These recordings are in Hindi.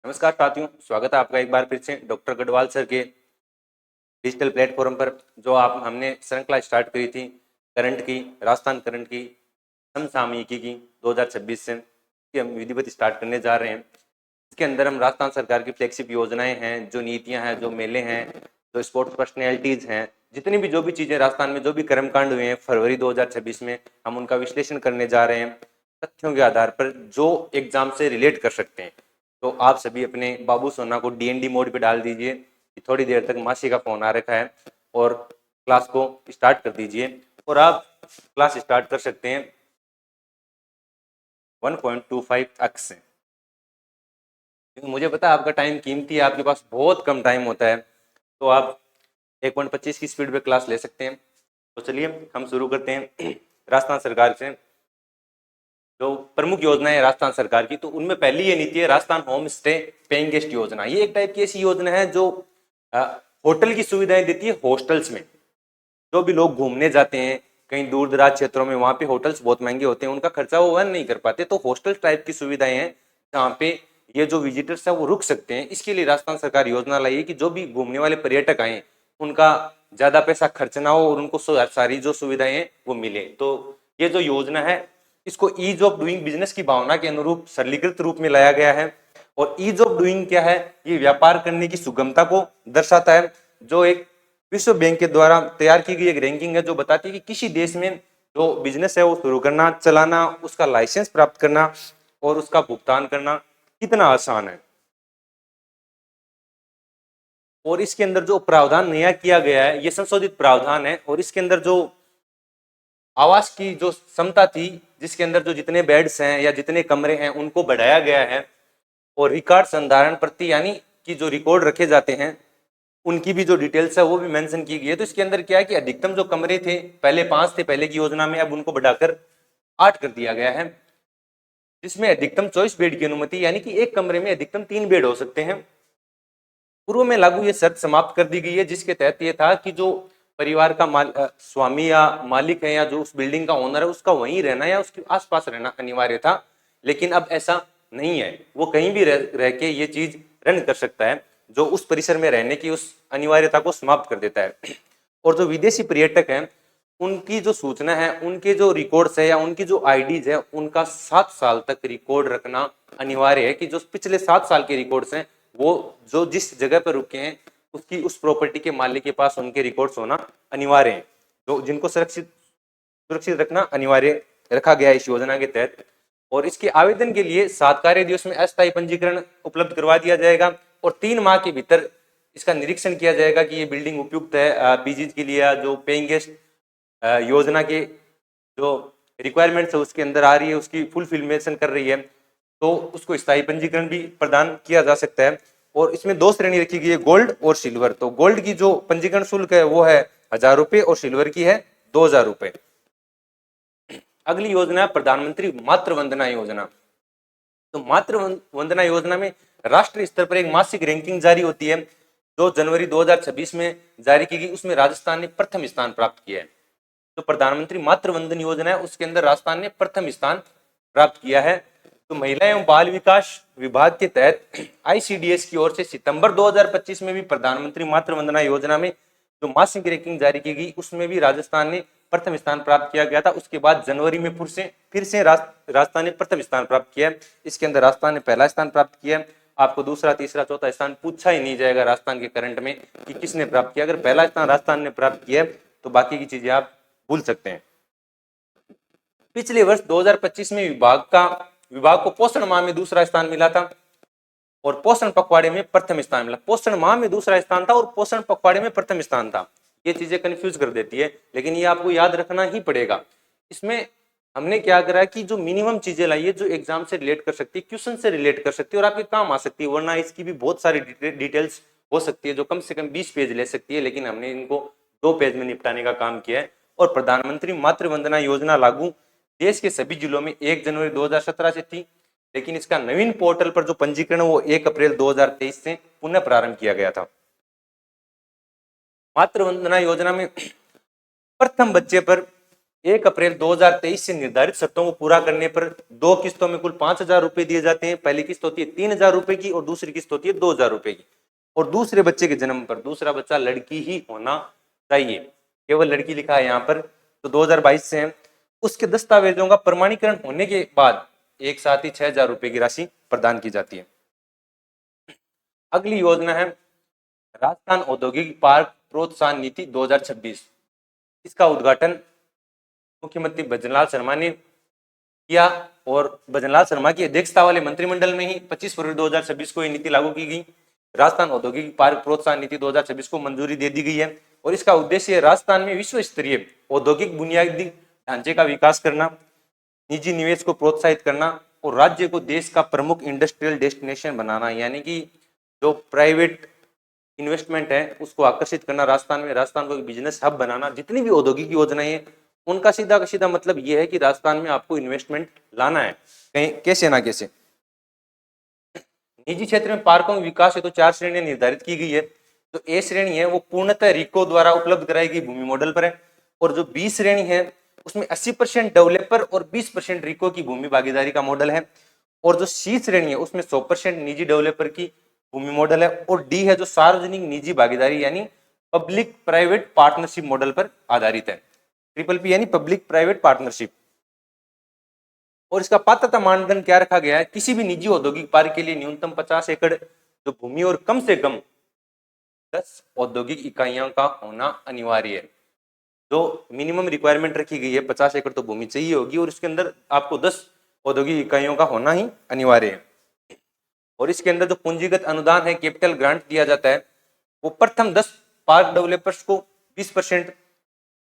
नमस्कार साथियों, स्वागत है आपका एक बार फिर से डॉक्टर गढ़वाल सर के डिजिटल प्लेटफॉर्म पर। जो आप हमने श्रृंखला स्टार्ट करी थी करंट की, राजस्थान करंट की समसामयिकी की 2026 से, कि हम विधिवत स्टार्ट करने जा रहे हैं। इसके अंदर हम राजस्थान सरकार की फ्लैगशिप योजनाएं हैं, जो नीतियां हैं, जो मेले हैं, जो स्पोर्ट्स पर्सनैलिटीज हैं, जितनी भी जो भी चीज़ें राजस्थान में जो भी कर्मकांड हुए हैं फरवरी 2026 में, हम उनका विश्लेषण करने जा रहे हैं तथ्यों के आधार पर जो एग्जाम से रिलेट कर सकते हैं। तो आप सभी अपने बाबू सोना को डीएनडी मोड पे डाल दीजिए कि थोड़ी देर तक मासी का फोन आ रखा है, और क्लास को स्टार्ट कर दीजिए। और आप क्लास स्टार्ट कर सकते हैं 1.25 अक्स से, क्योंकि मुझे पता है आपका टाइम कीमती है, आपके पास बहुत कम टाइम होता है, तो आप 1.25 की स्पीड पे क्लास ले सकते हैं। तो चलिए हम शुरू करते हैं। राजस्थान सरकार से जो प्रमुख योजना है राजस्थान सरकार की, तो उनमें पहली ये नीति है Rajasthan home stay paying guest योजना। ये एक टाइप की ऐसी योजना है जो होटल की सुविधाएं देती है हॉस्टल्स में। जो भी लोग घूमने जाते हैं कहीं दूर दराज क्षेत्रों में, वहां पे होटल्स बहुत महंगे होते हैं, उनका खर्चा वो वहन नहीं कर पाते, तो हॉस्टल टाइप की सुविधाएं हैं जहाँ पे ये जो विजिटर्स हैं वो रुक सकते हैं। इसके लिए राजस्थान सरकार योजना लाई है कि जो भी घूमने वाले पर्यटक आए उनका ज्यादा पैसा खर्च ना हो और उनको सारी जो सुविधाएं हैं वो मिले। तो ये जो योजना है इसको ईज ऑफ डूइंग बिजनेस की भावना के अनुरूप सरलीकृत रूप में लाया गया है। और ईज ऑफ डूइंग क्या है? ये व्यापार करने की सुगमता को दर्शाता है, जो एक विश्व बैंक के द्वारा तैयार की गई एक रैंकिंग है जो बताती है कि किसी देश में जो बिजनेस है वो शुरू करना, चलाना, उसका लाइसेंस प्राप्त करना और उसका भुगतान करना कितना आसान है। और इसके अंदर जो प्रावधान नया किया गया है ये संशोधित प्रावधान है, और इसके अंदर जो आवास की जो क्षमता थी, जिसके अंदर जो जितने बेड्स हैं या जितने कमरे हैं उनको बढ़ाया गया है, और रिकॉर्ड संधारण प्रति यानी कि जो रिकॉर्ड रखे जाते हैं उनकी भी जो डिटेल्स है वो भी मेंशन की गई है। तो इसके अंदर क्या है कि अधिकतम जो कमरे थे पहले 5 थे पहले की योजना में, अब उनको बढ़ाकर 8 कर दिया गया है, जिसमें अधिकतम 24 बेड की अनुमति, यानी कि एक कमरे में अधिकतम 3 बेड हो सकते हैं। पूर्व में लागू ये शर्त समाप्त कर दी गई है, जिसके तहत ये था कि जो परिवार का स्वामी या मालिक है या जो उस बिल्डिंग का ओनर है उसका वहीं रहना या उसके आसपास रहना अनिवार्य था, लेकिन अब ऐसा नहीं है। वो कहीं भी रह के ये चीज रन कर सकता है, जो उस परिसर में रहने की उस अनिवार्यता को समाप्त कर देता है। और जो विदेशी पर्यटक हैं उनकी जो सूचना है, उनके जो रिकॉर्ड्स है या उनकी जो आईडीज है, उनका 7 साल तक रिकॉर्ड रखना अनिवार्य है, कि जो पिछले 7 साल के रिकॉर्ड्स हैं वो जो जिस जगह पर रुके हैं उसकी उस प्रॉपर्टी के मालिक के पास उनके रिकॉर्ड्स होना अनिवार्य है, तो जिनको सुरक्षित रखना अनिवार्य रखा गया है इस योजना के तहत। और इसके आवेदन के लिए 7 कार्य दिवस में अस्थायी पंजीकरण उपलब्ध करवा दिया जाएगा, और 3 माह के भीतर इसका निरीक्षण किया जाएगा कि ये बिल्डिंग उपयुक्त है पीजीज के लिए, जो पेइंग गेस्ट योजना के जो रिक्वायरमेंट्स है उसके अंदर आ रही है, उसकी फुलफिलमेशन कर रही है, तो उसको स्थायी पंजीकरण भी प्रदान किया जा सकता है। और इसमें 2 श्रेणी रखी गई है, गोल्ड और सिल्वर। तो गोल्ड की जो पंजीकरण शुल्क है वो है 1000 रुपए और सिल्वर की है 2000 रुपए। अगली योजना है प्रधानमंत्री मातृ वंदना योजना। तो मातृ वंदना योजना में राष्ट्रीय स्तर पर एक मासिक रैंकिंग जारी होती है, जो जनवरी 2026 में जारी की गई। उसमें राजस्थान ने प्रथम स्थान प्राप्त किया है। तो प्रधानमंत्री मातृ वंदन योजना है उसके अंदर राजस्थान ने प्रथम स्थान प्राप्त किया है। तो महिला एवं बाल विकास विभाग के तहत आईसीडीएस की ओर से सितंबर 2025 में भी प्रधानमंत्री मातृ वंदना योजना में जो मासिक रैंकिंग जारी की गई उसमें भी राजस्थान ने प्रथम स्थान प्राप्त किया गया था। उसके बाद जनवरी में फिर से राजस्थान ने प्रथम स्थान प्राप्त किया। इसके अंदर राजस्थान ने पहला स्थान प्राप्त किया। आपको दूसरा तीसरा चौथा स्थान पूछा ही नहीं जाएगा राजस्थान के करंट में कि किसने प्राप्त किया। अगर पहला स्थान राजस्थान ने प्राप्त किया तो बाकी की चीजें आप भूल सकते हैं। पिछले वर्ष 2025 में विभाग को पोषण माह में दूसरा स्थान मिला था और पोषण पखवाड़े में प्रथम स्थान मिला। पोषण माह में दूसरा स्थान था और पोषण पखवाड़े में प्रथम स्थान था। ये चीजें कंफ्यूज कर देती है, लेकिन ये आपको याद रखना ही पड़ेगा। इसमें हमने क्या करा कि जो मिनिमम चीजें लाई है जो एग्जाम से रिलेट कर सकती है, क्वेश्चन से रिलेट कर सकती है और आपके काम आ सकती है, वरना इसकी भी बहुत सारी डिटेल्स हो सकती है जो कम से कम 20 पेज ले सकती है, लेकिन हमने इनको 2 पेज में निपटाने का काम किया है। और प्रधानमंत्री मातृ वंदना योजना लागू देश के सभी जिलों में 1 जनवरी 2017 से थी, लेकिन इसका नवीन पोर्टल पर जो पंजीकरण वो 1 अप्रैल 2023 से पुनः प्रारंभ किया गया था। मातृ वंदना योजना में प्रथम बच्चे पर 1 अप्रैल 2023 से निर्धारित शर्तों को पूरा करने पर 2 किस्तों में कुल 5,000 रुपए दिए जाते हैं। पहली किस्त होती है 3,000 रुपए की और दूसरी किस्त होती है 2,000 रुपए की। और दूसरे बच्चे के जन्म पर, दूसरा बच्चा लड़की ही होना चाहिए, केवल लड़की लिखा है यहाँ पर, तो 2022 से है। उसके दस्तावेजों का प्रमाणीकरण होने के बाद एक साथ ही 6,000 रुपए की राशि प्रदान की जाती है। अगली योजना है राजस्थान औद्योगिक पार्क प्रोत्साहन नीति 2026। इसका उद्घाटन मुख्यमंत्री भजनलाल शर्मा ने किया और भजनलाल शर्मा की अध्यक्षता वाले मंत्रिमंडल में ही 25 फरवरी 2026 को ये नीति लागू की गई। राजस्थान औद्योगिक पार्क प्रोत्साहन नीति 2026 को मंजूरी दे दी गई है और इसका उद्देश्य राजस्थान में विश्व स्तरीय औद्योगिक बुनियादी ढांचे का विकास करना, निजी निवेश को प्रोत्साहित करना और राज्य को देश का प्रमुख इंडस्ट्रियल डेस्टिनेशन बनाना, यानी कि जो प्राइवेट इन्वेस्टमेंट है उसको आकर्षित करना राजस्थान में, राजस्थान को एक बिजनेस हब बनाना। जितनी भी औद्योगिक योजनाएं हैं उनका सीधा का सीधा मतलब यह है कि राजस्थान में आपको इन्वेस्टमेंट लाना है कहीं कैसे ना कैसे। निजी क्षेत्र में पार्कों में विकास है तो 4 श्रेणियां निर्धारित की गई है। जो ए श्रेणी है वो पूर्णतः रिको द्वारा उपलब्ध कराई गई भूमि मॉडल पर है और जो बी श्रेणी है उसमें 80% डेवलपर और 20% रिको की भूमि भागीदारी का मॉडल है और जो सी श्रेणी है उसमें 100% निजी डेवलपर की भूमि मॉडल है और डी है जो सार्वजनिक निजी भागीदारी यानी पब्लिक प्राइवेट पार्टनरशिप मॉडल पर आधारित है, ट्रिपल पी यानी पब्लिक प्राइवेट पार्टनरशिप। और इसका पात्रता मानदंड क्या रखा गया है, किसी भी निजी औद्योगिक पार्क के लिए न्यूनतम 50 एकड़ जो भूमि और कम से कम 10 औद्योगिक इकाइयों का होना अनिवार्य है। जो मिनिमम रिक्वायरमेंट रखी गई है 50 एकड़ तो भूमि चाहिए होगी और इसके अंदर आपको 10 औद्योगिक इकाइयों का होना ही अनिवार्य है। और इसके अंदर जो पूंजीगत अनुदान है, कैपिटल ग्रांट दिया जाता है, वो प्रथम 10 पार्क डेवलपर्स को 20%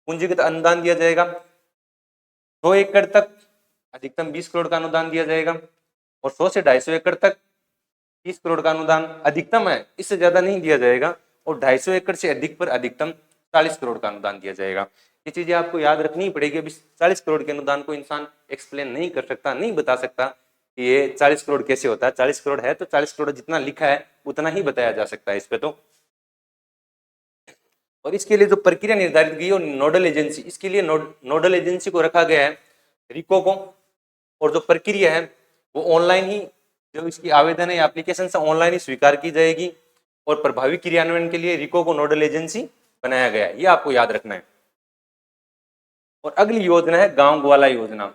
पूंजीगत अनुदान दिया जाएगा। 100 एकड़ तक अधिकतम 20 करोड़ का अनुदान दिया जाएगा और 100 से 250 एकड़ तक 30 करोड़ का अनुदान अधिकतम है, इससे ज्यादा नहीं दिया जाएगा। और 250 एकड़ से अधिक पर अधिकतम 40 करोड़ का अनुदान दिया जाएगा। ये चीजें आपको याद रखनी पड़ेगी। अभी 40 करोड़ के अनुदान को इंसान एक्सप्लेन नहीं कर सकता, नहीं बता सकता कि ये 40 करोड़ कैसे होता है। 40 करोड़ है तो 40 करोड़ जितना लिखा है उतना ही बताया जा सकता है इस पे तो। और इसके लिए जो प्रक्रिया निर्धारित की है नोडल एजेंसी, इसके लिए नोडल एजेंसी को रखा गया है रिको को। और जो प्रक्रिया है वो ऑनलाइन ही, जो इसकी आवेदन है एप्लीकेशन से ऑनलाइन ही स्वीकार की जाएगी और प्रभावी क्रियान्वयन के लिए रिको को नोडल एजेंसी बनाया गया है, ये आपको याद रखना है। और अगली योजना है गांव ग्वाला योजना।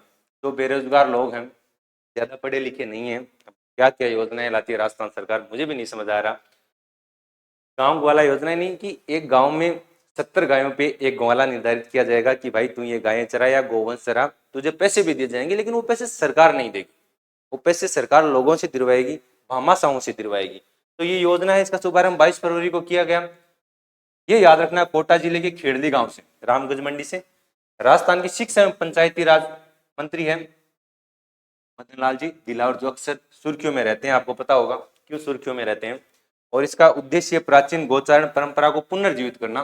जो बेरोजगार लोग हैं, ज्यादा पढ़े लिखे नहीं है, क्या क्या योजनाएं लाती है राजस्थान सरकार मुझे भी नहीं समझ आ रहा। गांव ग्वाला योजना नहीं कि एक गांव में 70 गायों पे एक ग्वाला निर्धारित किया जाएगा कि भाई तू ये गायें चरा या गोवंश चरा, तुझे पैसे भी दिए जाएंगे, लेकिन वो पैसे सरकार नहीं देगी, वो पैसे सरकार लोगों से दिलवाएगी, भामाशाहों से दिलवाएगी। तो ये योजना है, इसका शुभारंभ 22 फरवरी को किया गया। ये याद रखना, कोटा जिले के खेड़ली गांव से, रामगंज मंडी से। राजस्थान की शिक्षा एवं पंचायती राज मंत्री है मदन लाल जी दिलावर, जो अक्सर सुर्खियों में रहते हैं, आपको पता होगा क्यों सुर्खियों में रहते हैं। और इसका उद्देश्य प्राचीन गोचारण परंपरा को पुनर्जीवित करना।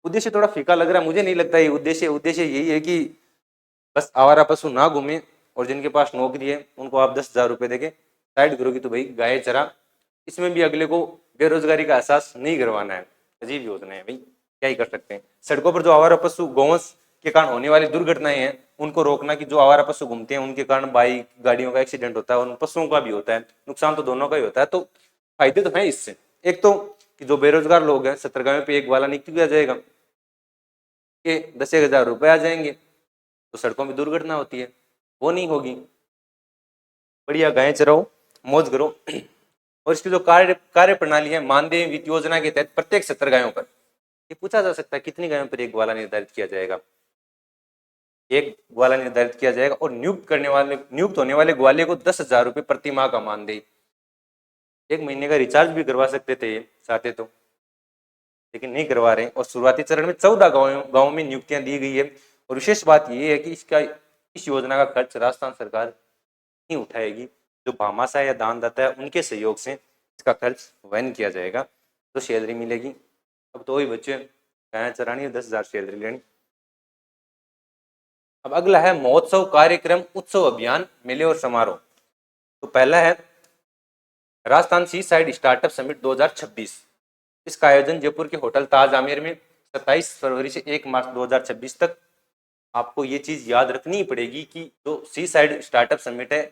उद्देश्य थोड़ा फीका लग रहा है, मुझे नहीं लगता ये उद्देश्य यही है कि बस आवारा पशु ना घूमे और जिनके पास नौकरी है उनको आप 10,000 रुपए देके साइड करोगी तो भाई गाय चरा। इसमें भी अगले को बेरोजगारी का एहसास नहीं करवाना है। अजीब योजना है भाई, क्या ही कर सकते हैं। सड़कों पर जो आवारा पशु गौवंश के कारण होने वाली दुर्घटनाएं हैं उनको रोकना, कि जो आवारा पशु घूमते हैं उनके कारण बाइक गाड़ियों का एक्सीडेंट होता है और उन पशुओं का भी होता है, नुकसान तो दोनों का ही होता है। तो फायदे तो हैं इससे। एक तो कि जो बेरोजगार लोग हैं 70 गायों पे एक ग्वाला नियुक्त किया जाएगा कि 10,000 रुपए आ जाएंगे, तो सड़कों में दुर्घटना होती है वो नहीं होगी, बढ़िया गायें चराओ, मौज करो। और इसकी जो कार्य प्रणाली है, मानदेय वित्त योजना के तहत प्रत्येक 70 गायों पर, ये पूछा जा सकता है कितनी गायों पर एक ग्वाला निर्धारित किया जाएगा, एक ग्वाला निर्धारित किया जाएगा। और नियुक्त होने वाले ग्वाले को 10,000 रुपए प्रति माह का मानदेय, एक महीने का रिचार्ज भी करवा सकते थे ये चाहते तो, लेकिन नहीं करवा रहे। और शुरुआती चरण में 14 गाँव में नियुक्तियां दी गई है। और विशेष बात यह है कि इस योजना का खर्च राजस्थान सरकार ही उठाएगी, जो भामाशाह या दानदाता है उनके सहयोग से इसका खर्च वहन किया जाएगा। तो सैलरी मिलेगी। अब तो वही बच्चे गायें चरानी है, 10,000 सैलरी लेनी। अब अगला है महोत्सव कार्यक्रम उत्सव अभियान मेले और समारोह। तो पहला है राजस्थान सी साइड स्टार्टअप समिट 2026। इसका आयोजन जयपुर के होटल ताज आमेर में 27 फरवरी से 1 मार्च 2026 तक आपको ये चीज याद रखनी ही पड़ेगी कि जो सी साइड स्टार्टअप समिट है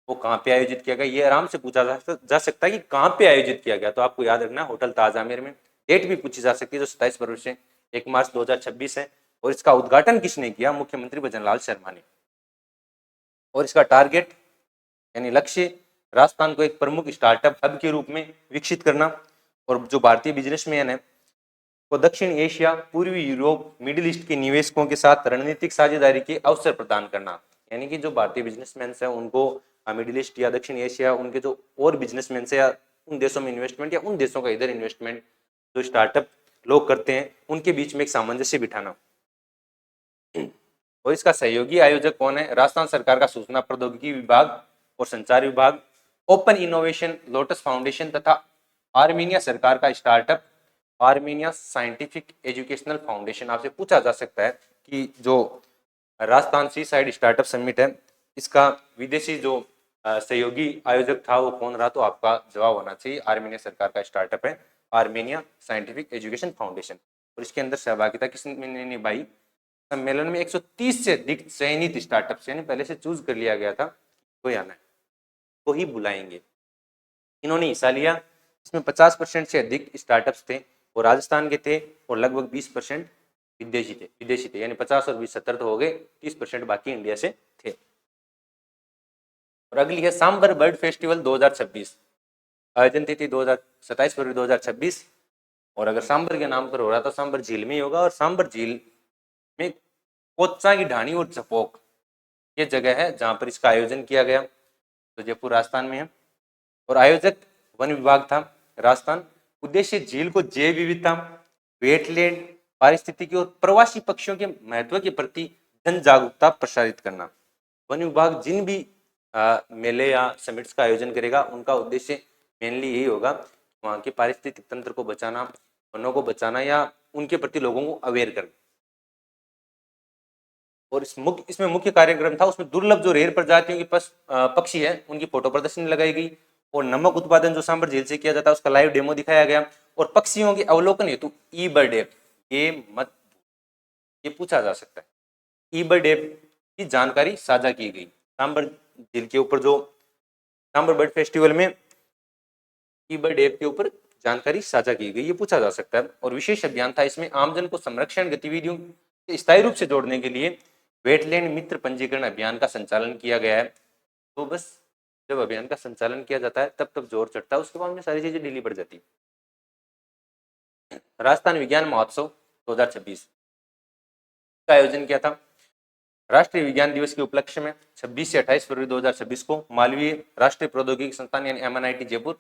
वो कहाँ पे आयोजित किया गया, ये आराम से पूछा जा सकता है कि कहाँ पे आयोजित किया गया। तो आपको याद रखना होटल ताज आमिर में। डेट भी पूछी जा सकती है जो 27 फरवरी से 1 मार्च 2026 है। और इसका उद्घाटन किसने किया? मुख्यमंत्री भजनलाल शर्मा ने। और इसका टारगेट यानी लक्ष्य राजस्थान को एक प्रमुख स्टार्टअप हब के रूप में विकसित करना और जो भारतीय बिजनेसमैन है को दक्षिण एशिया, पूर्वी यूरोप, मिडिल ईस्ट के निवेशकों के साथ रणनीतिक साझेदारी के अवसर प्रदान करना। यानी कि जो भारतीय बिजनेसमैन है उनको मिडिल ईस्ट या दक्षिण एशिया उनके जो और बिजनेसमैन है या उन देशों में इन्वेस्टमेंट या उन देशों का इधर इन्वेस्टमेंट जो स्टार्टअप लोग करते हैं उनके बीच में एक सामंजस्य बिठाना। और इसका सहयोगी आयोजक कौन है? राजस्थान सरकार का सूचना प्रौद्योगिकी विभाग और संचार विभाग, ओपन इनोवेशन, लोटस फाउंडेशन तथा आर्मेनिया सरकार का startup Armenia scientific educational foundation. आपसे पूछा जा सकता है कि जो राजस्थान सी साइड स्टार्टअप समिट है इसका विदेशी जो सहयोगी आयोजक था वो कौन रहा? तो आपका जवाब होना चाहिए आर्मेनिया सरकार का स्टार्टअप है आर्मेनिया साइंटिफिक एजुकेशन फाउंडेशन। और इसके अंदर सहभागिता किसने निभाई? सम्मेलन में 130 से अधिक चयनित स्टार्टअप यानी पहले से चूज कर लिया गया था कोई आना है तो ही बुलाएंगे, इन्होंने हिस्सा लिया। इसमें 50% से अधिक स्टार्टअप्स थे वो राजस्थान के थे और लगभग 20% विदेशी थे यानी 50 और 20 70 तो हो गए, 30% बाकी इंडिया से थे। और अगली है सांबर बर्ड फेस्टिवल 2026। आयोजन तिथि 27 फरवरी 2026। और अगर सांबर के नाम पर हो रहा तो सांबर झील में ही होगा। और सांबर झील में कोच्चा की ढाणी और जपोक ये जगह है जहां पर इसका आयोजन किया गया, तो जयपुर राजस्थान में है। और आयोजक वन विभाग था राजस्थान। उद्देश्य झील को जैव विविधता, वेटलैंड, पारिस्थितिकी और प्रवासी पक्षियों के महत्व के प्रति जन जागरूकता प्रसारित करना। वन विभाग जिन भी मेले या समिट्स का आयोजन करेगा उनका उद्देश्य मेनली यही होगा वहाँ के पारिस्थितिक तंत्र को बचाना, वनों को बचाना या उनके प्रति लोगों को अवेयर करना। और इसमें मुख्य कार्यक्रम था उसमें दुर्लभ जो रेर प्रजातियों की पक्षी है उनकी फोटो प्रदर्शनी लगाई गई और नमक उत्पादन जो सांबर झील से किया जाता है उसका लाइव डेमो दिखाया गया। और पक्षियों के अवलोकन हेतु ई बर्ड ऐप ये पूछा जा सकता है, ई बर्ड ऐप की जानकारी साझा की गई। सांबर झील के ऊपर जो सांबर बर्ड फेस्टिवल में ई बर्ड ऐप के ऊपर जानकारी साझा की गई, ये पूछा जा सकता है। और विशेष अभियान था इसमें आमजन को संरक्षण गतिविधियों स्थायी रूप से जोड़ने के लिए वेटलैंड मित्र पंजीकरण अभियान का संचालन किया गया है। तो बस जब अभियान का संचालन किया जाता है तब तक जोर चढ़ता है, उसके बाद में सारी चीजें ढीली पड़ जाती है। राजस्थान विज्ञान महोत्सव 2026 का आयोजन किया था। राष्ट्रीय विज्ञान दिवस के उपलक्ष्य में 26 से 28 फरवरी 2026 को मालवीय राष्ट्रीय प्रौद्योगिकी संस्थान यानी MNIT जयपुर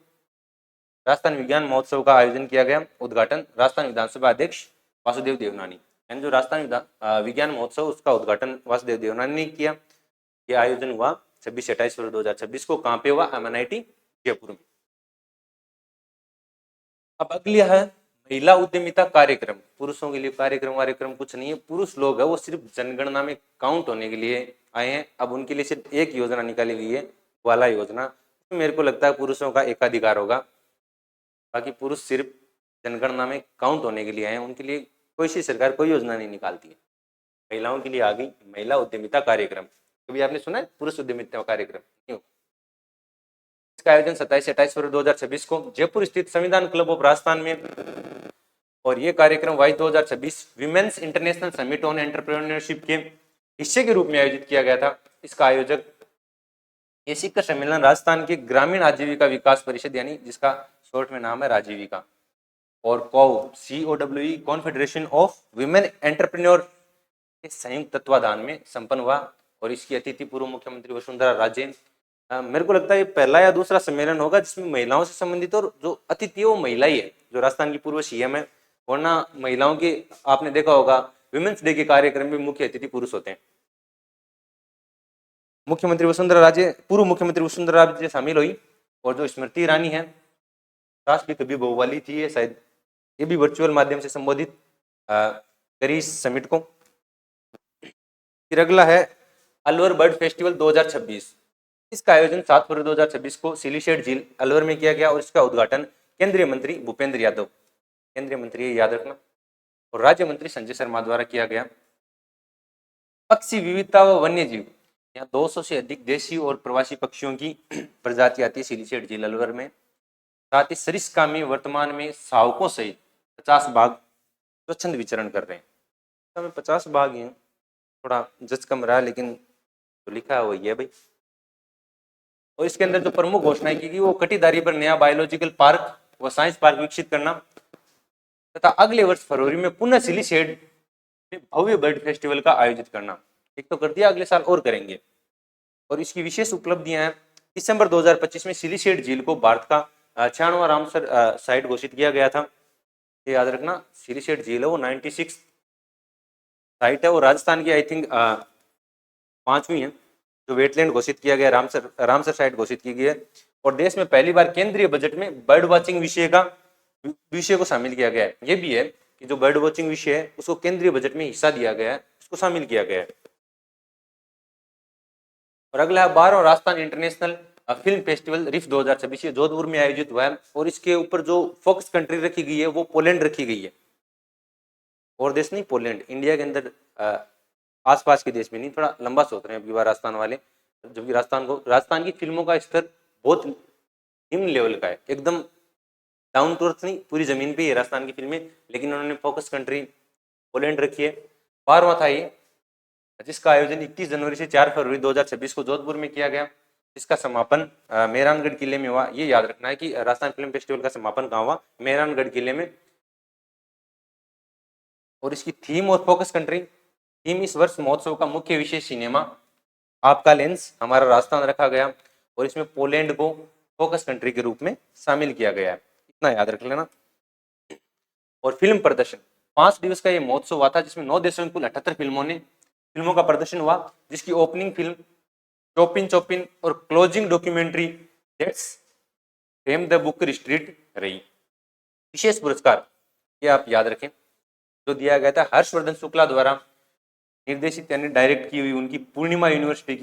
राजस्थान विज्ञान महोत्सव का आयोजन किया गया। उद्घाटन राजस्थान विधानसभा अध्यक्ष वासुदेव देवनानी, यानी जो राजस्थान विज्ञान महोत्सव उसका उद्घाटन वासुदेव देवनानी ने किया। यह आयोजन हुआ 26 से 28 फरवरी 2026 को। कहां पे हुआ? MNIT जयपुर में। अब अगली है महिला उद्यमिता कार्यक्रम। पुरुषों के लिए कार्यक्रम कुछ नहीं है, पुरुष लोग है वो सिर्फ जनगणना में काउंट होने के लिए आए हैं। अब उनके लिए सिर्फ एक योजना निकाली गई है, ग्वाला योजना। तो मेरे को लगता है पुरुषों का एकाधिकार होगा, बाकी पुरुष सिर्फ जनगणना में काउंट होने के लिए आए हैं, उनके लिए कोई सी सरकार कोई योजना नहीं निकालती है। महिलाओं के लिए आ गई महिला उद्यमिता कार्यक्रम। कभी आपने सुना है पुरुष उद्यमिता कार्यक्रम? क्यों? इसका आयोजन 27 से 28 फरवरी 2026 को जयपुर स्थित संविधान क्लब ऑफ राजस्थान में। और ये कार्यक्रम vice 2026 women's international summit on entrepreneurship के हिस्से के रूप में आयोजित किया गया था। इसका आयोजक ये शिखर सम्मेलन राजस्थान के ग्रामीण आजीविका विकास परिषद यानी जिसका शॉर्ट में नाम है राजीविका और COWE confederation of women entrepreneur के संयुक्त तत्वाधान में संपन्न हुआ। और इसकी अतिथि पूर्व मुख्यमंत्री वसुंधरा राजे। मेरे को लगता है ये पहला या दूसरा सम्मेलन होगा जिसमें महिलाओं से संबंधित और जो अतिथि है वो महिला ही है, जो राजस्थान की पूर्व CM है। वरना महिलाओं के आपने देखा होगा विमेंस डे के कार्यक्रम में मुख्य अतिथि पुरुष होते हैं। मुख्यमंत्री वसुंधरा राजे, पूर्व मुख्यमंत्री वसुंधरा राजे शामिल हुई। और जो स्मृति ईरानी है सास भी कभी बहू वाली थी, ये शायद ये भी वर्चुअल माध्यम से संबोधित करी इस समिट को। फिर अगला है अलवर बर्ड फेस्टिवल 2026। इसका आयोजन 7 फरवरी 2026 को सिलीशेड झील अलवर में किया गया और इसका उद्घाटन केंद्रीय मंत्री भूपेंद्र यादव, केंद्रीय मंत्री याद रखना, और राज्य मंत्री संजय शर्मा द्वारा किया गया। पक्षी विविधता व वन्य जीव, यहाँ 200 से अधिक देशी और प्रवासी पक्षियों की प्रजाति आती है सिलीसेट झील अलवर में। साथ ही सरिस्कामी वर्तमान में शावकों सहित 50 बाघ स्वच्छंद विचरण कर रहे हैं। हमें 50 बाघ हैं, थोड़ा जज कम रहा, लेकिन तो लिखा है वही है भाई। और इसके अंदर जो प्रमुख घोषणाएं की गई वो कटिधारी पर नया बायोलॉजिकल पार्क व साइंस पार्क विकसित करना तथा अगले वर्ष फरवरी में पुनः सिलीसेट में भव्य बर्ड फेस्टिवल का आयोजित करना। एक तो कर दिया, अगले साल और करेंगे। और इसकी विशेष उपलब्धियां हैं, दिसंबर 2025 में सिलीसेट झील को भारत का 96वां रामसर साइट घोषित किया गया था। ये याद रखना, सिलीसेट झील है वो 96 साइट है, और राजस्थान की आई थिंक 5वीं है जो वेटलैंड घोषित किया गया, रामसर साइट घोषित की गई है। और देश में पहली बार केंद्रीय बजट में बर्ड वॉचिंग विषय को शामिल किया गया है। ये भी है कि जो बर्ड वॉचिंग विषय है उसको केंद्रीय बजट में हिस्सा दिया गया है, उसको शामिल किया गया है। और अगला है 12वां राजस्थान इंटरनेशनल फिल्म फेस्टिवल रिफ 2026, जोधपुर में आयोजित हुआ है। और इसके ऊपर जो फोकस कंट्री रखी गई है वो पोलैंड रखी गई है, और देश नहीं, पोलैंड। इंडिया के अंदर आसपास के देश में नहीं, थोड़ा लंबा सोच रहे हैं अभी बार राजस्थान वाले, जबकि राजस्थान की फिल्मों का स्तर बहुत निम्न लेवल का है, एकदम डाउन टू अर्थ नहीं, पूरी जमीन पे ही है राजस्थान की फिल्में, लेकिन उन्होंने फोकस कंट्री पोलैंड रखी है। 12वां था ये, जिसका आयोजन 21 जनवरी से 4 फरवरी 2026 को जोधपुर में किया गया। इसका समापन मेहरानगढ़ किले में हुआ। ये याद रखना है कि राजस्थान फिल्म फेस्टिवल का समापन कहाँ हुआ, मेहरानगढ़ किले में। और इसकी थीम और फोकस कंट्री, थीम इस वर्ष महोत्सव का मुख्य विषय सिनेमा, आपका लेंस, हमारा राजस्थान रखा गया, और इसमें पोलैंड को फोकस कंट्री के रूप में शामिल किया गया है, इतना याद रख लेना। और फिल्म प्रदर्शन, 5 दिवस का ये महोत्सव हुआ था, जिसमें 9 देशों में कुल 78 फिल्मों का प्रदर्शन हुआ, जिसकी ओपनिंग फिल्म चोपिन और closing documentary that's fame the Booker street रही। विशेष पुरस्कार ये आप याद रखें जो दिया गया था हर्षवर्धन शुक्ला द्वारा निर्देशित यानी डायरेक्ट की हुई उनकी पूर्णिमा यूनिवर्सिटी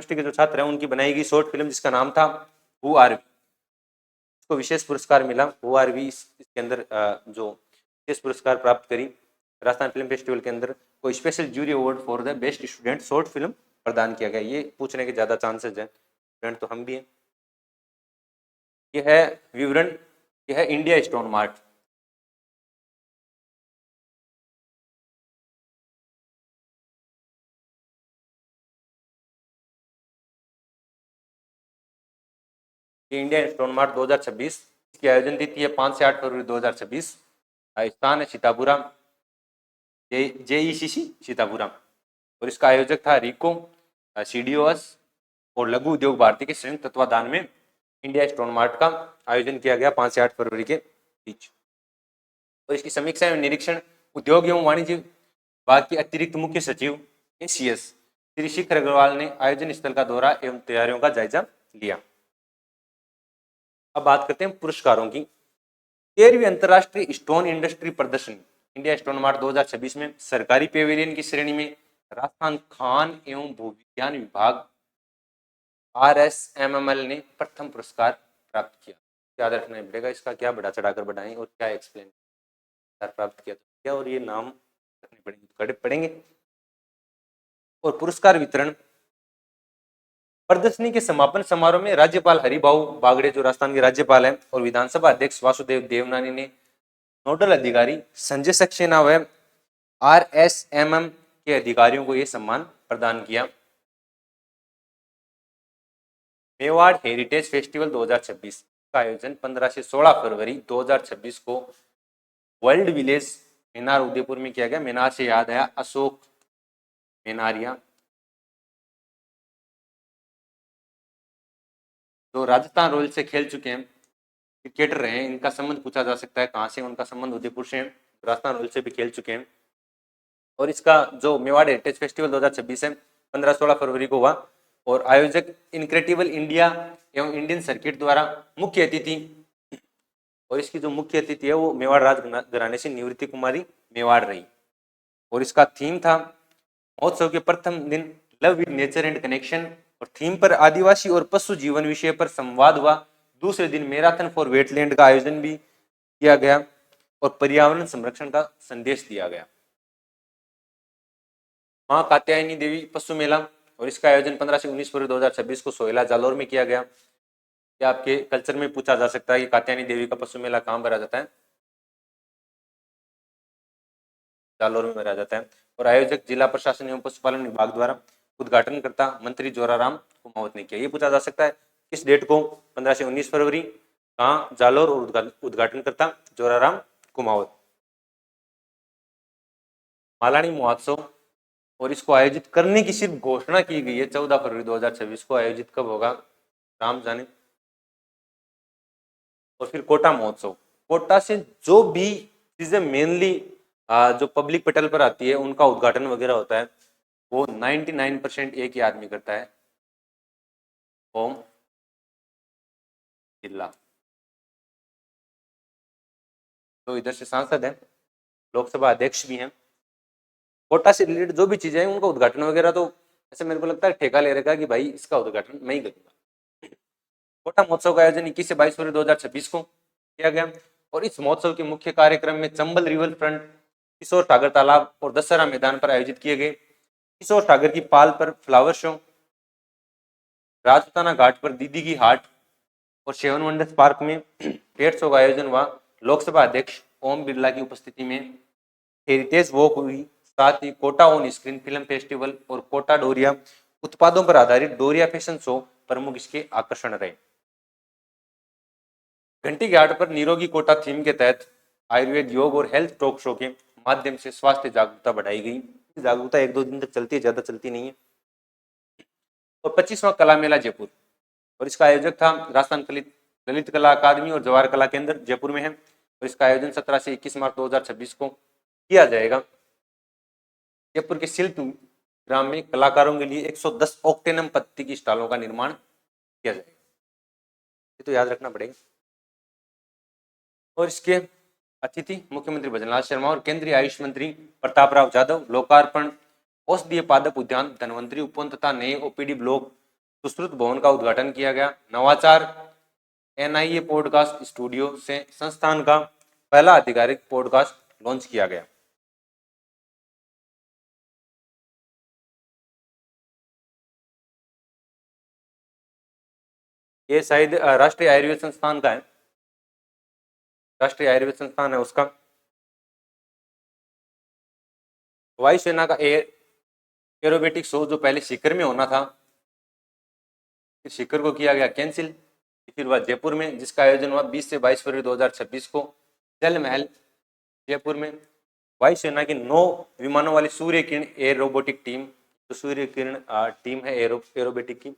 के जो छात्र हैं उनकी बनाई गई शॉर्ट फिल्म जिसका नाम था हु आर वी, इसको विशेष पुरस्कार मिला। हु आर वी इसके अंदर जो विशेष पुरस्कार प्राप्त करी राजस्थान फिल्म फेस्टिवल के अंदर, कोई special jury award for the best student short film प्रदान किया गया। ये पूछने के ज्यादा चांसेस हैं, स्टूडेंट तो हम भी हैं। ये है विवरण, ये है इंडिया स्टोन मार्ट। ये इंडिया स्टोन मार्ट 2026 की आयोजन तिथि है 5 से 8 फरवरी 2026। स्थान है सीतापुरा, JECC सीतापुरा। और इसका आयोजक था रिको CDOS और लघु उद्योग भारती के संयुक्त तत्वाधान में इंडिया स्टोन मार्ट का आयोजन किया गया 5 से 8 फरवरी के बीच। और इसकी समीक्षा एवं निरीक्षण उद्योग एवं वाणिज्य विभाग के अतिरिक्त मुख्य सचिव ACS श्री शिखर अग्रवाल ने आयोजन स्थल का दौरा एवं तैयारियों का जायजा लिया। अब बात करते हैं पुरस्कारों की। 13वीं अंतर्राष्ट्रीय स्टोन इंडस्ट्री प्रदर्शनी इंडिया स्टोन मार्ट 2026 में सरकारी पेविलियन की श्रेणी में राजस्थान खान एवं भूविज्ञान विभाग RSMML ने प्रथम पुरस्कार प्राप्त किया। याद रखना पड़ेगा इसका, क्या बढ़ा चढ़ाकर बढ़ाएं और क्या एक्सप्लेन प्राप्त किया तो क्या, और ये नाम रखने पड़ेंगे, पढ़ेंगे। और पुरस्कार वितरण, प्रदर्शनी के समापन समारोह में राज्यपाल हरिभाऊ बागड़े जो राजस्थान के राज्यपाल हैं और विधानसभा अध्यक्ष वासुदेव देवनानी ने नोडल अधिकारी संजय सक्सेना व RSMM के अधिकारियों को यह सम्मान प्रदान किया। मेवाड़ हेरिटेज फेस्टिवल 2026 का आयोजन 15 से 16 फरवरी 2026 को वर्ल्ड विलेज मेनार उदयपुर में किया गया। मेनार से याद आया अशोक मेनारिया जो राजस्थान रॉयल्स से खेल चुके हैं, क्रिकेटर रहे हैं, इनका संबंध पूछा जा सकता है कहाँ से, उनका संबंध उदयपुर से, राजस्थान रॉयल्स से भी खेल चुके हैं। और इसका जो मेवाड़ हेरिटेज फेस्टिवल 2026 है 15-16 फरवरी को हुआ, और आयोजक इनक्रेडिबल इंडिया एवं इंडियन सर्किट द्वारा मुख्य अतिथि, और इसकी जो मुख्य अतिथि है वो मेवाड़ राज घराने से निवृत्ति कुमारी मेवाड़ रही। और इसका थीम था महोत्सव के प्रथम दिन love with nature and connection, और थीम पर आदिवासी और पशु जीवन विषय पर संवाद हुआ। दूसरे दिन मैराथन फॉर वेटलैंड का आयोजन भी किया गया और पर्यावरण संरक्षण का संदेश दिया गया। मां कात्यायनी देवी पशु मेला, और इसका आयोजन 15 से 19 फरवरी 2026 को सोहेला जालौर में किया गया। क्या आपके कल्चर में पूछा जा सकता है कि कात्यायनी देवी का पशु मेला कहाँ भरा जाता है? जालौर में भरा जाता है। और आयोजक जिला प्रशासन एवं पशुपालन विभाग द्वारा, उद्घाटनकर्ता मंत्री जोराराम कुमावत ने किया। ये पूछा जा सकता है किस डेट को? 15 से 19 फरवरी, कहाँ? जालौर, और उद्घाटनकर्ता जोराराम कुमावत। मालानी महोत्सव, और इसको आयोजित करने की सिर्फ घोषणा की गई है 14 फरवरी 2026 को। आयोजित कब होगा राम जाने। और फिर कोटा महोत्सव, कोटा से जो भी चीजें मेनली जो पब्लिक पटल पर आती है उनका उद्घाटन वगैरह होता है, वो 99% एक ही आदमी करता है, ओम बिरला। तो इधर से सांसद हैं, लोकसभा अध्यक्ष भी हैं। कोटा से रिलेटेड जो भी चीजें हैं उनका उद्घाटन वगैरह तो ऐसे मेरे को लगता है ठेका ले रखा कि भाई इसका उद्घाटन मैं ही करूंगा। कोटा महोत्सव का आयोजन 21 से 22 फरवरी 2026 को किया गया। और इस महोत्सव के मुख्य कार्यक्रम में चंबल रिवर फ्रंट, किशोर सागर तालाब और दशहरा मैदान पर आयोजित किए गए। किशोर सागर की पाल पर फ्लावर शो, राजपुताना घाट पर दीदी की हाट, और सेवन वंडर्स पार्क में पेड़ शो का आयोजन हुआ। लोकसभा अध्यक्ष ओम बिरला की उपस्थिति में हेरिटेज वॉक हुई। साथ ही Kota on screen film festival और कोटा डोरिया उत्पादों पर आधारित डोरिया फैशन शो प्रमुख इसके आकर्षण रहे। घंटी घाट पर निरोगी कोटा थीम के तहत आयुर्वेद, योग और हेल्थ टॉक शो के माध्यम से स्वास्थ्य जागरूकता बढ़ाई गई। जागरूकता 1-2 दिन तक चलती है, ज्यादा चलती नहीं है। और 25वां कला मेला जयपुर, और इसका आयोजक था राजस्थान ललित कला अकादमी और जवाहर कला केंद्र जयपुर में है। और इसका आयोजन 17 से 21 मार्च 2026 को किया जाएगा। जयपुर के शिल्प ग्राम में कलाकारों के लिए 110 ऑक्टेनम पत्ती की स्टॉलों का निर्माण किया जाएगा। ये तो याद रखना पड़ेगा। और इसके अतिथि मुख्यमंत्री भजनलाल शर्मा और केंद्रीय आयुष मंत्री प्रताप राव जाधव। लोकार्पण औषधीय पादप उद्यान धनवंतरी उपवन तथा नए ओपीडी ब्लॉक सुश्रुत भवन का उद्घाटन किया गया। नवाचार एनआईए पॉडकास्ट स्टूडियो से संस्थान का पहला आधिकारिक पॉडकास्ट लॉन्च किया गया। ये शायद राष्ट्रीय आयुर्वेद संस्थान का है, राष्ट्रीय आयुर्वेद संस्थान है उसका। वायुसेना का एरोबेटिक शो जो पहले सीकर में होना था, सीकर को किया गया कैंसिल। फिर वह जयपुर में, जिसका आयोजन हुआ 20 से 22 फरवरी 2026 को जल महल जयपुर में। वायुसेना की 9 विमानों वाली Surya Kiran air robotic team, तो सूर्य किरण टीम है एरोबेटिक की,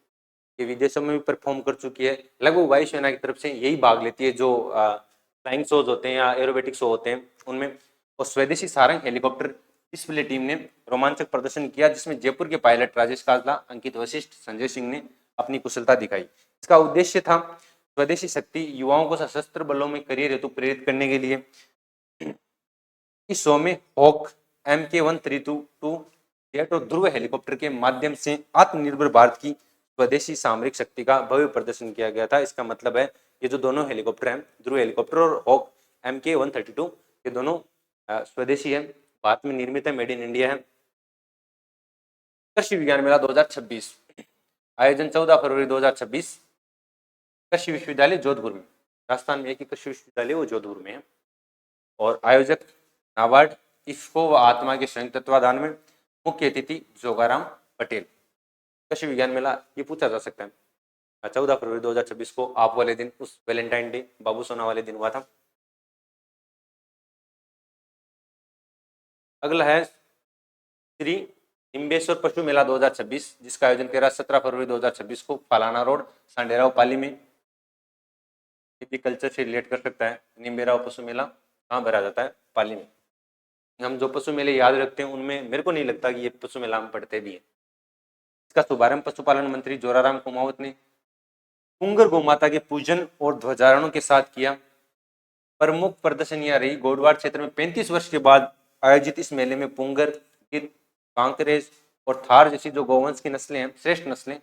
ये विदेशों में भी परफॉर्म कर चुकी है। लगभग वायुसेना की तरफ से यही भाग लेती है जो फ्लाइंग शोज होते हैं या एरोबेटिक शो होते हैं उनमें। और स्वदेशी सारंग हेलीकॉप्टर डिस्प्ले टीम ने रोमांचक प्रदर्शन किया, जिसमें जयपुर के पायलट राजेश काजला, अंकित वशिष्ठ, संजय सिंह ने अपनी कुशलता दिखाई। इसका उद्देश्य था स्वदेशी शक्ति युवाओं को सशस्त्र बलों में करियर हेतु प्रेरित करने के लिए। इस शो में हॉक MK-132 जेट और ध्रुव हेलीकॉप्टर के माध्यम से आत्मनिर्भर भारत की स्वदेशी सामरिक शक्ति का भव्य प्रदर्शन किया गया था। इसका मतलब है ये जो दोनों हेलीकॉप्टर हैं, ध्रुव हेलीकॉप्टर और हॉक MK-132, ये दोनों स्वदेशी है, भारत में निर्मित है, मेड इन इंडिया है। कृषि विज्ञान मेला 2026 आयोजन 14 फरवरी 2026 कृषि विश्वविद्यालय जोधपुर में। राजस्थान में एक ही कृषि विश्वविद्यालय वो जोधपुर में है। और आयोजक नाबार्ड, इफ्को व आत्मा के संयुक्त तत्वाधान में। मुख्य अतिथि जोगाराम पटेल। कृषि विज्ञान मेला ये पूछा जा सकता है 14 फरवरी 2026 को आप वाले दिन, उस वैलेंटाइन डे बाबू सोना वाले दिन हुआ था। अगला है श्री निम्बेश्वर पशु मेला 2026, जिसका आयोजन 13-17 फरवरी 2026 को फालाना रोड सांडेराव पाली में। कल्चर से रिलेट कर सकता है। निम्बेराव पशु मेला कहाँ भरा जाता है? पाली में। हम जो पशु मेले याद रखते हैं उनमें मेरे को नहीं लगता कि ये पशु मेला में पढ़ते भी हैं। इसका शुभारंभ पशुपालन मंत्री जोराराम कुमावत ने पुंगर गौमाता के पूजन और ध्वजारोहण के साथ किया। प्रमुख प्रदर्शनियां रही गोडवाड़ क्षेत्र में 35 वर्ष के बाद आयोजित इस मेले में पुंगर, गिर, कांकरेज और थार जैसी जो गौवंश की नस्लें हैं, श्रेष्ठ नस्लें,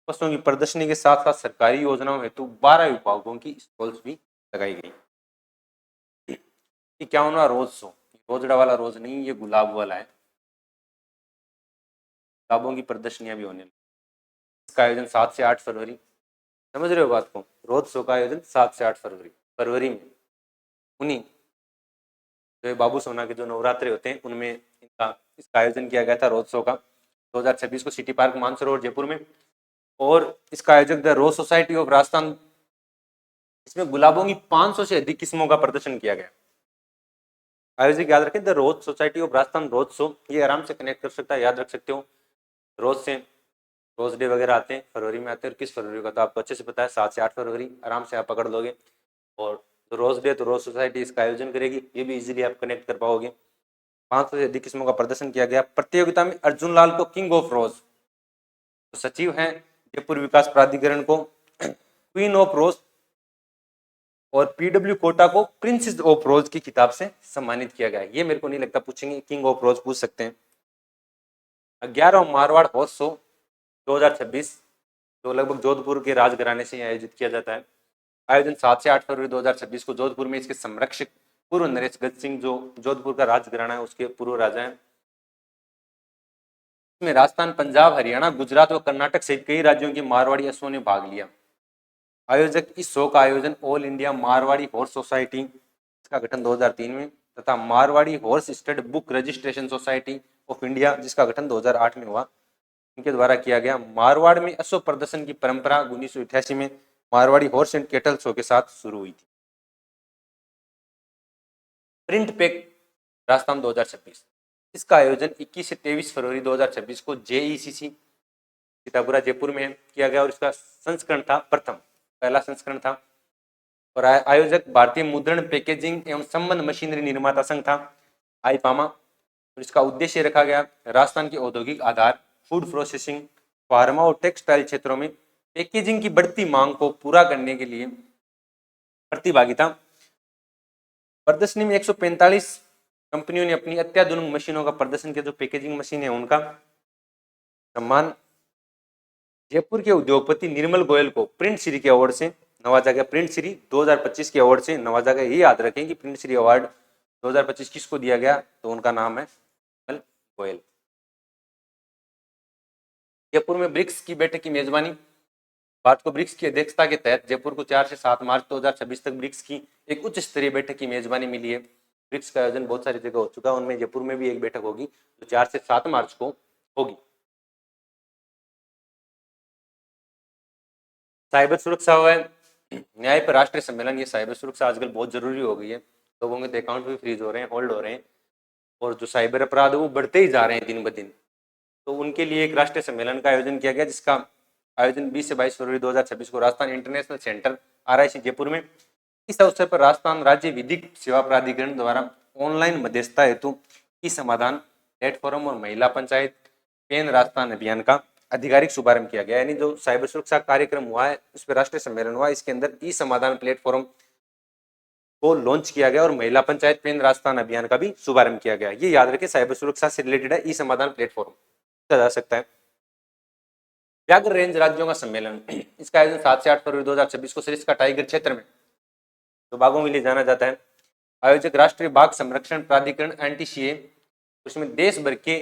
पशुओं की प्रदर्शनी के साथ साथ सरकारी योजनाओं हेतु 12 विभागों की स्टॉल्स भी लगाई गई। 51वां रोज शो, रोजड़ा वाला रोज नहीं, ये गुलाब वाला है। गुलाबों की प्रदर्शनियां भी होने लगी। इसका आयोजन 7 से 8 फरवरी, समझ रहे हो बात को, रौद का आयोजन 7 से 8 फरवरी में उन्हीं जो बाबू सोना के जो नवरात्रे होते हैं उनमें इसका आयोजन किया गया था रौद का 2026 को सिटी पार्क मानसरोवर जयपुर में। और इसका आयोजक the Rose Society of Rajasthan, इसमें गुलाबों की 500 से अधिक किस्मों का प्रदर्शन किया गया। आयोजक याद रखें the Rose Society of Rajasthan rose show, ये आराम से कनेक्ट कर सकता है, याद रख सकते हो। रोज से रोज डे वगैरह आते हैं फरवरी में आते हैं, और किस फरवरी का तो आपको अच्छे से पता है, 7 से 8 फरवरी आराम से आप पकड़ लोगे। और तो रोज डे तो रोज सोसाइटी इसका आयोजन करेगी, ये भी इजीली आप कनेक्ट कर पाओगे। 500 से अधिक किस्मों का प्रदर्शन किया गया। प्रतियोगिता में अर्जुन लाल को किंग ऑफ रोज, तो सचिव हैं जयपुर विकास प्राधिकरण को क्वीन ऑफ रोज, और पीडब्ल्यू कोटा को प्रिंसेस ऑफ रोज की किताब से सम्मानित किया गया। ये मेरे को नहीं लगता पूछेंगे, किंग ऑफ रोज पूछ सकते हैं। 11वां मारवाड़ हॉर्स शो 2026, जो लगभग जोधपुर के राजघराने से आयोजित किया जाता है। आयोजन 7 से 8 फरवरी 2026 को जोधपुर में। इसके संरक्षक पूर्व नरेश गज सिंह, जो जोधपुर का राजघराना है उसके पूर्व राजा है। इसमें राजस्थान, पंजाब, हरियाणा, गुजरात और कर्नाटक सहित कई राज्यों के मारवाड़ी अश्वों ने भाग लिया। आयोजक इस शो का आयोजन all India Marwari horse society, इसका गठन 2003 में, तथा Marwari horse stud book registration society of India, जिसका गठन 2008 में हुआ, इनके द्वारा किया गया। मारवाड़ में अश्व प्रदर्शन की परंपरा 1988 में Marwari horse and cattle show के साथ शुरू हुई थी। प्रिंट पैक राजस्थान 2026, इसका आयोजन 21 से 23 फरवरी 2026 को जेईसीसी सीतापुरा जयपुर में किया गया, और इसका संस्करण था पहला संस्करण था। और आयोजक भारतीय मुद्रण, पैकेजिंग एवं संबंध मशीनरी निर्माता संघ था, आईपामा। और इसका उद्देश्य रखा गया राजस्थान के औद्योगिक आधार, फूड प्रोसेसिंग, फार्मा और टेक्सटाइल क्षेत्रों में पैकेजिंग की बढ़ती मांग को पूरा करने के लिए प्रतिभागिता। प्रदर्शनी में 145 कंपनियों ने अपनी अत्याधुनिक मशीनों का प्रदर्शन किया। जो पैकेजिंग मशीन है उनका सम्मान जयपुर के उद्योगपति निर्मल गोयल को प्रिंट श्री के अवार्ड से नवाजा गया। प्रिंट श्री 2025 के अवार्ड से नवाजा गया। ये याद रखें कि प्रिंट श्री अवार्ड 2025 किसको दिया गया, तो उनका नाम है निर्मल गोयल। जयपुर में ब्रिक्स की बैठक की मेजबानी, भारत को ब्रिक्स की अध्यक्षता के तहत जयपुर को 4 से 7 मार्च 2026 तक ब्रिक्स की एक उच्च स्तरीय बैठक की मेजबानी मिली है। ब्रिक्स का आयोजन बहुत सारी जगह हो चुका है, उनमें जयपुर में भी एक बैठक होगी जो 4 से 7 मार्च को होगी। साइबर सुरक्षा हुआ है, न्याय पर राष्ट्रीय सम्मेलन। ये साइबर सुरक्षा आजकल बहुत जरूरी हो गई है, लोगों के अकाउंट भी फ्रीज हो रहे हैं, होल्ड हो रहे हैं, और जो साइबर अपराध है वो बढ़ते ही जा रहे हैं दिन ब दिन। तो उनके लिए एक राष्ट्रीय सम्मेलन का आयोजन किया गया, जिसका आयोजन 20 से 22 फरवरी 2026 को Rajasthan international centre RIC Jaipur में। इस अवसर पर राजस्थान राज्य विधिक सेवा प्राधिकरण द्वारा ऑनलाइन मध्यस्थता हेतु ई समाधान प्लेटफॉर्म और महिला पंचायत पेन राजस्थान अभियान का आधिकारिक शुभारंभ किया गया। यानी जो साइबर सुरक्षा कार्यक्रम हुआ है उस पर राष्ट्रीय सम्मेलन हुआ, इसके अंदर ई समाधान प्लेटफॉर्म को लॉन्च किया गया और महिला पंचायत पेन राजस्थान अभियान का भी शुभारंभ किया गया। ये याद रखें साइबर सुरक्षा से रिलेटेड है, ई समाधान प्लेटफॉर्म जा सकता है। व्याघ्र रेंज राज्यों का सम्मेलन, इसका आयोजन 7 से 8 फरवरी 2026 को सरिस्का टाइगर क्षेत्र में, जो बाघों के लिए जाना जाता है। आयोजक राष्ट्रीय बाघ संरक्षण प्राधिकरण NTCA, उसमें देश भर के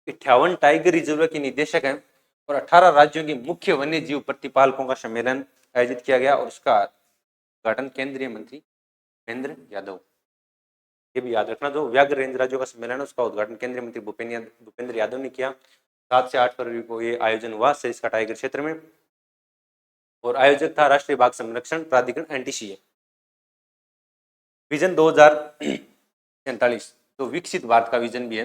58 टाइगर रिजर्व के निदेशक हैं और 18 राज्यों के मुख्य वन्य जीव प्रतिपालकों का सम्मेलन आयोजित किया गया, और उसका उद्घाटन केंद्रीय मंत्री भूपेंद्र यादव। ये भी याद रखना, जो व्याघ्र रेंज राज्यों का सम्मेलन है उसका उद्घाटन केंद्रीय मंत्री भूपेंद्र यादव ने किया। 7 से 8 फरवरी को ये आयोजन हुआ सरिस्का टाइगर क्षेत्र में, और आयोजक था राष्ट्रीय बाघ संरक्षण प्राधिकरण NTCA। विजन 2047, तो विकसित भारत का विजन भी है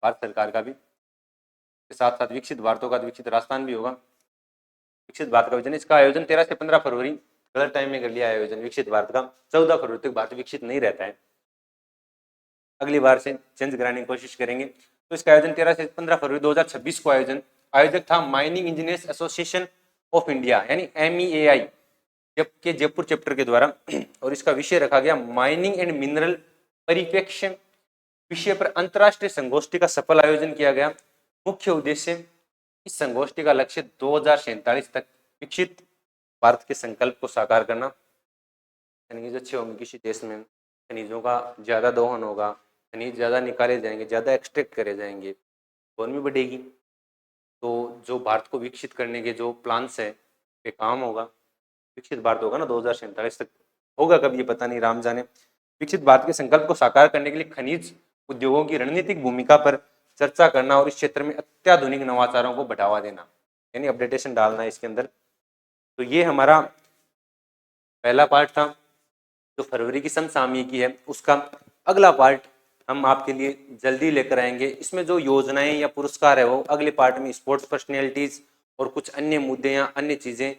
भारत सरकार का भी, के साथ साथ विकसित भारतों का विकसित राजस्थान भी होगा। विकसित भारत का विजन, इसका आयोजन 13 से 15 फरवरी, गलत टाइम में कर लिया आयोजन विकसित भारत का। 14 फरवरी तक भारत विकसित नहीं रहता है, अगली बार से चेंज कराने की कोशिश करेंगे। तो इसका आयोजन 13 से 15 फरवरी 2026 को आयोजक था mining engineers association of India यानी MEAI के जयपुर चैप्टर के द्वारा, और इसका विषय रखा गया माइनिंग एंड मिनरल परिप्रेक्ष्य विषय पर अंतरराष्ट्रीय संगोष्ठी का सफल आयोजन किया गया। मुख्य उद्देश्य इस संगोष्ठी का लक्ष्य 2047 तक विकसित भारत के संकल्प को साकार करना। खनिज अच्छे होंगे किसी देश में, खनिजों का ज्यादा दोहन होगा, खनिज ज़्यादा निकाले जाएंगे, ज़्यादा एक्सट्रैक्ट करे जाएंगे, इकोनॉमी बढ़ेगी। तो जो भारत को विकसित करने के जो प्लान्स है पे काम होगा। विकसित भारत होगा ना 2047 तक, होगा कब ये पता नहीं, राम जाने। विकसित भारत के संकल्प को साकार करने के लिए खनिज उद्योगों की रणनीतिक भूमिका पर चर्चा करना और इस क्षेत्र में अत्याधुनिक नवाचारों को बढ़ावा देना, यानी अपडेटेशन डालना है इसके अंदर। तो ये हमारा पहला पार्ट था जो फरवरी की समसामयिकी है, उसका अगला पार्ट हम आपके लिए जल्दी लेकर आएंगे। इसमें जो योजनाएं या पुरस्कार है वो अगले पार्ट में स्पोर्ट्स पर्सनैलिटीज और कुछ अन्य मुद्दे या अन्य चीज़ें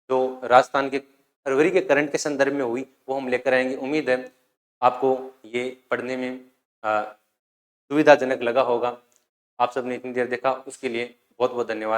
जो राजस्थान के फरवरी के करंट के संदर्भ में हुई वो हम लेकर आएंगे। उम्मीद है आपको ये पढ़ने में सुविधाजनक लगा होगा। आप सबने इतनी देर देखा उसके लिए बहुत बहुत धन्यवाद।